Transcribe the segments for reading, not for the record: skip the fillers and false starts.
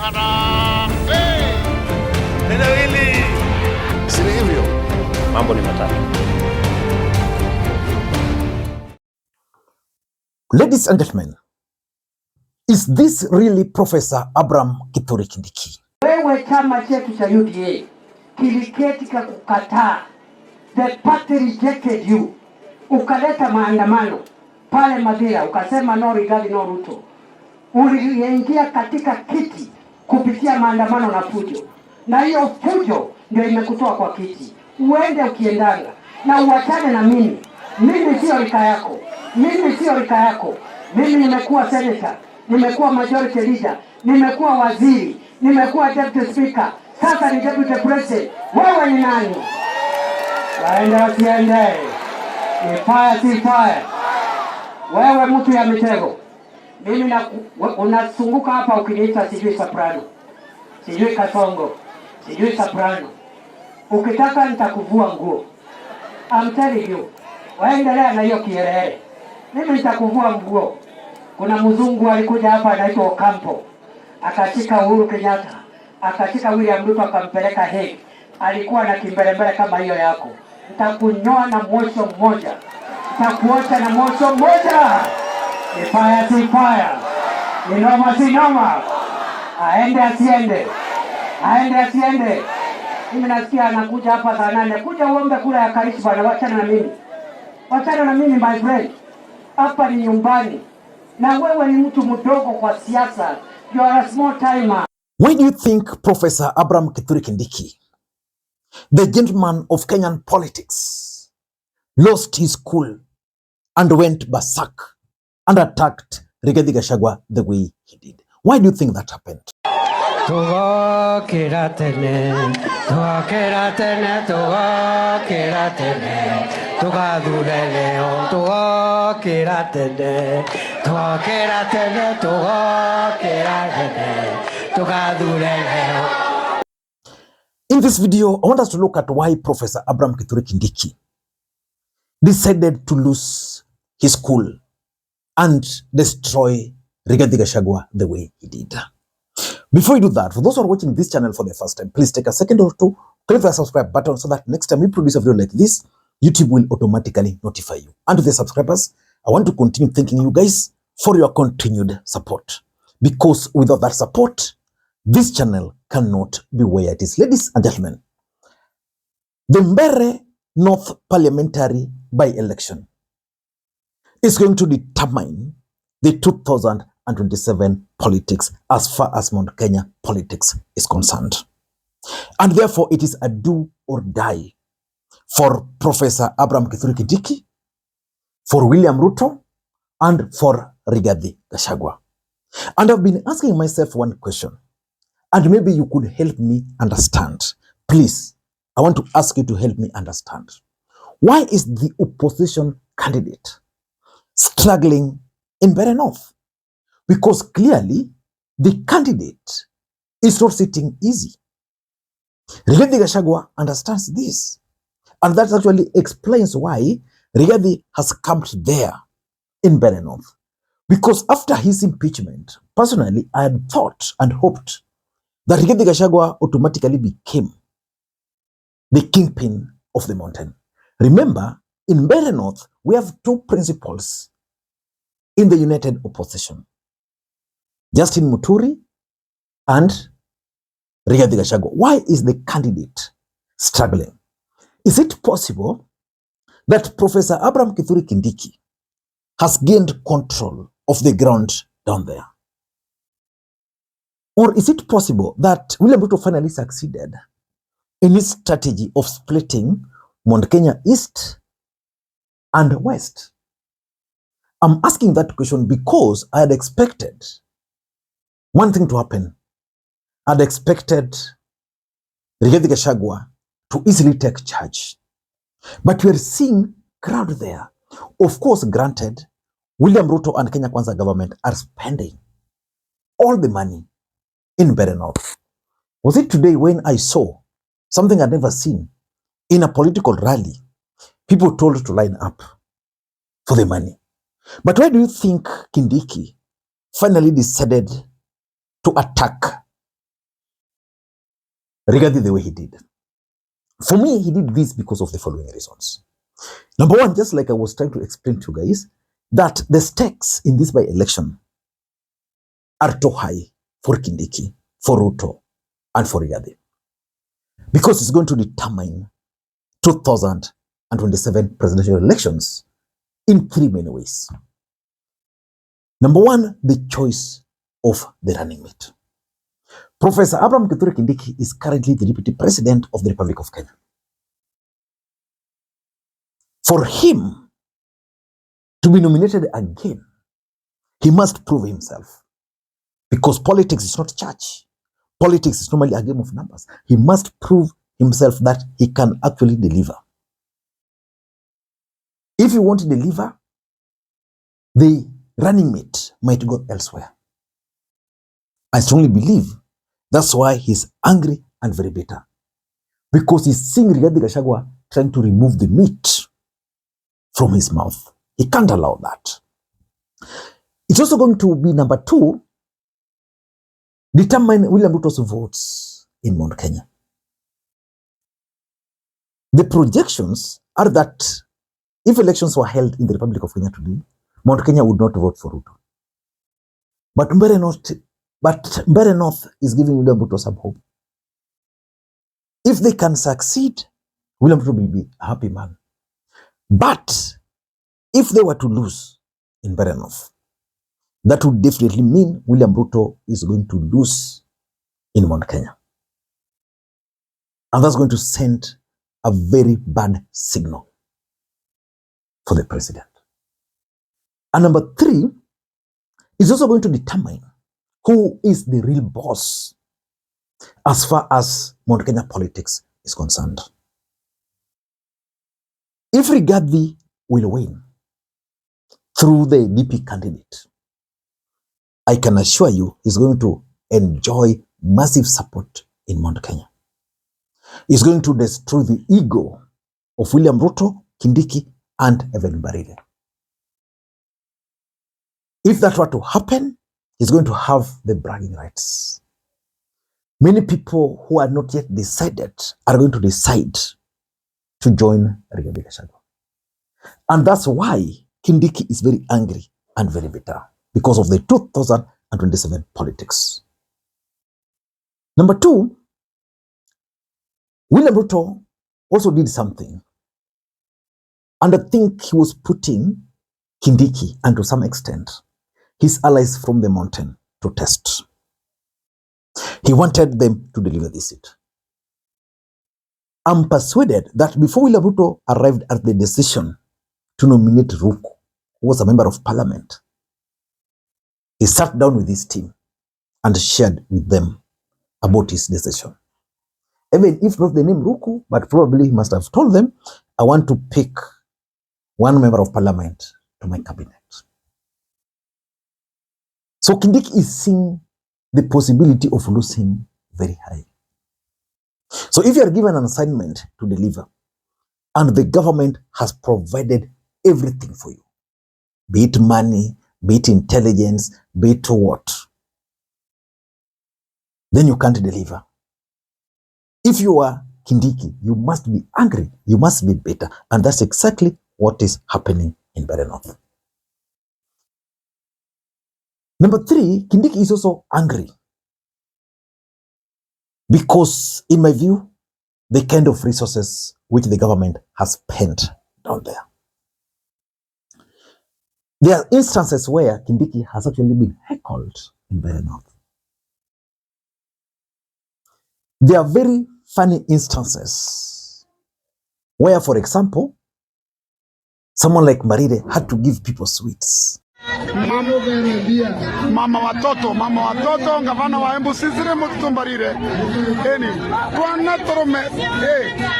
Harambee! Neno hili si hivyo. Mambo ni matatu. Ladies and gentlemen, is this really Professor Abraham Kithure Kindiki? Wewe chama chetu cha UDA kiliketi kukataa. The party rejected you. Ukaleta maandamano pale Mbeere, ukasema no Rigathi no Ruto. Uliingia katika kiti kupitia maandamano na fujo. Na hiyo fujo ndio imekutoa kwa kiti. Uende ukiendanga na uachane na mimi. Mimi sio rika yako. Mimi sio rika yako. Mimi nimekuwa senator, nimekuwa majority leader, nimekuwa waziri, nimekuwa deputy speaker. Sasa ni deputy president. Wewe ni nani? Waende wasiende. Ni fire si fire. Wewe mtu ya mitego. Mimi unasunguka hapa ukiniita sijui soprano, sijui kasongo, sijui soprano. Ukitaka nitakuvua nguo. I'm telling you. Waendelea na hiyo kielele. Mimi nitakuvua nguo. Kuna mzungu alikuja hapa anaitwa Ocampo. Akashika Uhuru Kenyatta, akashika William Ruto akampeleka Hague. Alikuwa na kimbelembele kama hiyo yako. Nitakunyoa na mosho mmoja. Nitakuosha na mosho mmoja. Ni fire si fire. Ni noma si noma. Aende asiende. Aende asiende. Mimi nasikia anakuja hapa saa 8. Kuja uombe kula ya Karishi bwana, wachana na mimi. Wachana na mimi my friend. Hapa ni nyumbani. Na wewe ni mtu mdogo kwa siasa. You are a small timer. Why do you think Professor Abraham Kithure Kindiki, the gentleman of Kenyan politics, lost his cool and went berserk and attacked Rigathi Gachagua the way he did? Why do you think that happened? In this video, I want us to look at why Professor Abraham Kithure Kindiki decided to lose his cool and destroy Rigathi Gachagua the way he did. Before we do that, for those who are watching this channel for the first time, please take a second or two, click the subscribe button so that next time we produce a video like this, YouTube will automatically notify you. And to the subscribers, I want to continue thanking you guys for your continued support. Because without that support, this channel cannot be where it is. Ladies and gentlemen, the Mbeere North parliamentary by-election is going to determine the 2027 politics as far as Mount Kenya politics is concerned. And therefore, it is a do or die for Professor Abraham Kithure Kindiki, for William Ruto, and for Rigathi Gachagua. And I've been asking myself one question, and maybe you could help me understand. Please, I want to ask you to help me understand. Why is the opposition candidate struggling in Mbeere North? Because clearly, the candidate is not sitting easy. Rigathi Gachagua understands this. And that actually explains why Rigathi has camped there in Mbeere North. Because after his impeachment, personally, I had thought and hoped that Rigathi Gachagua automatically became the kingpin of the mountain. Remember, in Mbeere North, we have two principals in the united opposition. Justin Muturi and Rigathi Gachagua. Why is the candidate struggling? Is it possible that Professor Abraham Kithure Kindiki has gained control of the ground down there? Or is it possible that William Ruto finally succeeded in his strategy of splitting Mount Kenya East and West? I'm asking that question because I had expected one thing to happen. I'd expected Rigathi Gachagua to easily take charge. But we're seeing crowd there. Of course, granted, William Ruto and Kenya Kwanza government are spending all the money in Mbeere North. Was it today when I saw something I'd never seen in a political rally? People told to line up for the money. But why do you think Kindiki finally decided to attack Rigathi the way he did. For me, he did this because of the following reasons. Number one, just like I was trying to explain to you guys, that the stakes in this by-election are too high for Kindiki, for Ruto, and for Rigathi. Because it's going to determine 2027 presidential elections in three main ways. Number one, the choice of the running mate. Professor Abraham Kithure Kindiki is currently the Deputy President of the Republic of Kenya. For him to be nominated again, he must prove himself. Because politics is not church. Politics is normally a game of numbers. He must prove himself that he can actually deliver. If you want to deliver, the running mate might go elsewhere. I strongly believe that's why he's angry and very bitter. Because he's seeing Rigathi Gachagua trying to remove the meat from his mouth. He can't allow that. It's also going to be number two, determine William Ruto's votes in Mount Kenya. The projections are that if elections were held in the Republic of Kenya today, Mount Kenya would not vote for Ruto. But Mbeere North is giving William Ruto some hope. If they can succeed, William Ruto will be a happy man. But if they were to lose in Mbeere North, that would definitely mean William Ruto is going to lose in Mount Kenya. And that's going to send a very bad signal for the president. And number three is also going to determine who is the real boss as far as Mount Kenya politics is concerned. If Rigathi will win through the DP candidate, I can assure you he's going to enjoy massive support in Mount Kenya. He's going to destroy the ego of William Ruto, Kindiki, and even Mbarire. If that were to happen, he's going to have the bragging rights. Many people who are not yet decided are going to decide to join Rigathi Gachagua. And that's why Kindiki is very angry and very bitter, because of the 2027 politics. Number two, William Ruto also did something. And I think he was putting Kindiki, and to some extent, his allies from the mountain to test. He wanted them to deliver this seat. I'm persuaded that before William Ruto arrived at the decision to nominate Ruku, who was a member of parliament, he sat down with his team and shared with them about his decision. Even if not the name Ruku, but probably he must have told them, I want to pick one member of parliament to my cabinet. So Kindiki is seeing the possibility of losing very high. So if you are given an assignment to deliver, and the government has provided everything for you, be it money, be it intelligence, be it what, then you can't deliver. If you are Kindiki, you must be angry, you must be bitter, and that's exactly what is happening in Mbeere North. Number three, Kindiki is also angry because, in my view, the kind of resources which the government has spent down there. There are instances where Kindiki has actually been heckled in Mbeere North. There are very funny instances where, for example, someone like Mbarire had to give people sweets. Mama watoto, gavana wa Embu Cecily Mbarire. Eni, tuana torome,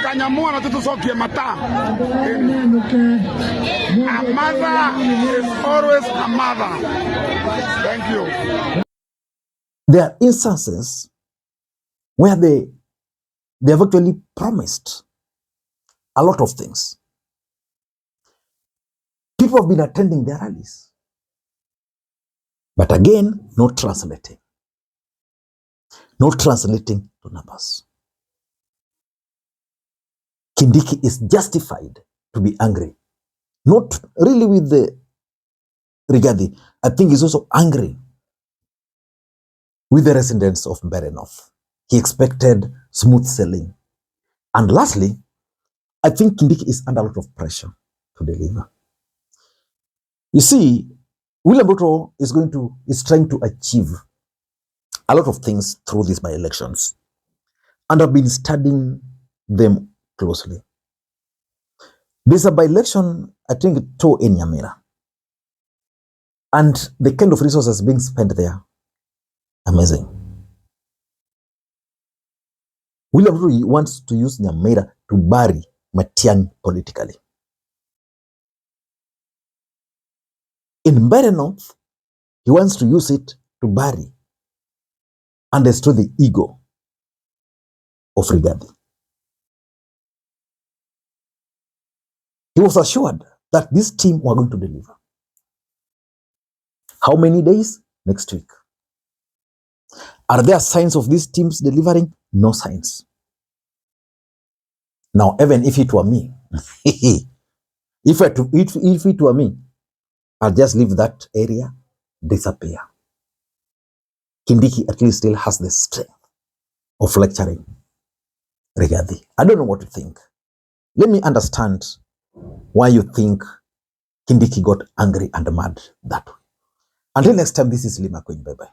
kanyamua na tutusokie mata. A mother is always a mother. Thank you. There are instances where they have actually promised a lot of things. People have been attending their rallies. But again, not translating. Not translating to numbers. Kindiki is justified to be angry. Not really with the Rigathi. I think he's also angry with the residents of Mbeere North. He expected smooth sailing. And lastly, I think Kindiki is under a lot of pressure to deliver. You see, William Ruto is trying to achieve a lot of things through these by-elections. And I've been studying them closely. There's a by-election, I think, in Nyamira. And the kind of resources being spent there, amazing. William Ruto wants to use Nyamira to bury Matiang'i politically. In Mbeere North, he wants to use it to bury and destroy the ego of Rigathi. He was assured that this team were going to deliver. How many days? Next week. Are there signs of these teams delivering? No signs. Now, even if it were me, if it were me, I'll just leave that area, disappear. Kindiki at least still has the strength of lecturing Rigathi. I don't know what to think. Let me understand why you think Kindiki got angry and mad that way. Until next time, this is Makwiny. Bye-bye.